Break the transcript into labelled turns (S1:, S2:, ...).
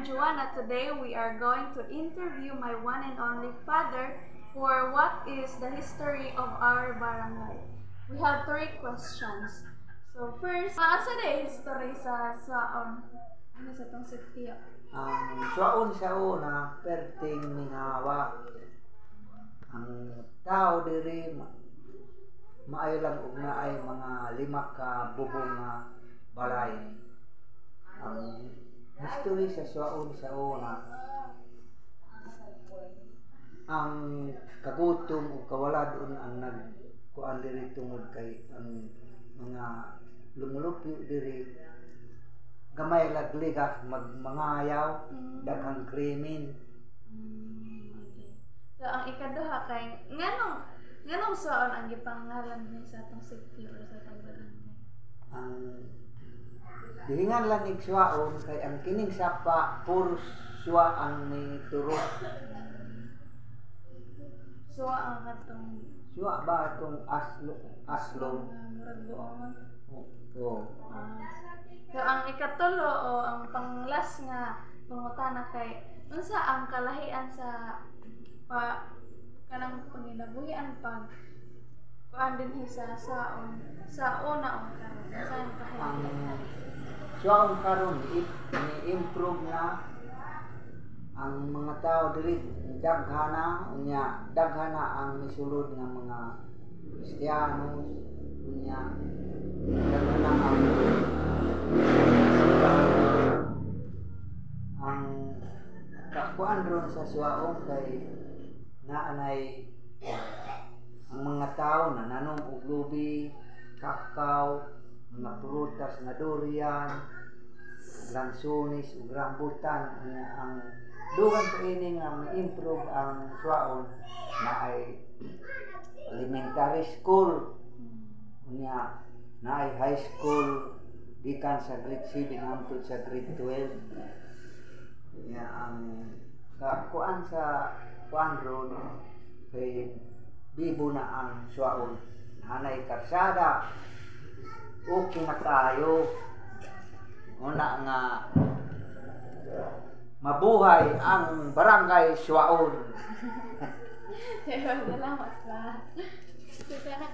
S1: Joanna. Today we are going to interview my one and only father for what is the history of our barangay. We have 3 questions. So first, asa na history sa ano sa tong city?
S2: Ang suaon sa una, perting mingawa. Ang tao diri maayo lang og naay mga 5 ka bubong nga balay. Ang history sa suaon sa una, ang kagutom o kawaladon ang nagkuan diri tungod kay ang mga lumulupyo diri gamay lagliga magmangayaw, daghang krimen.
S1: Okay. So ang ikaduha kay nganong suaon ang gipangalan ni sa atong city or sa atong barangay?
S2: Ang dihingan lang ig suaon kay ang kining sapa puro suwa ang may turo.
S1: Suwa ang katong
S2: Suwa ba itong aslong?
S1: murag buongon.
S2: Oo.
S1: So ang ikatulo o ang panglas nga pangutana kay unsa ang kalahian sa kanang panginabuhian pag kuan dinhi sa una o karon sa ang
S2: Ang
S1: kahiyan.
S2: suwaon karon ni-improve na ang mga tao dili daghana unya daghana ang misulod nga mga Kristiyanos unya daghana ang kakuan ron sa suwaon kay naanay ang mga tao na nanom og lubi, kakao, mga prutas na durian, lansones ug rambutan. Ang dugang kaini nga ma-improve ang suwaon na ay elementary school, unya na ay high school gikan sa grade 7 hangtod sa grade 12. Unya ang kakuan sa kuan ron kay bibo na ang suwaon, hanay karsada, okay na tayo. Una nga mabuhay ang barangay Suaon.
S1: Salamat pa. So, kaya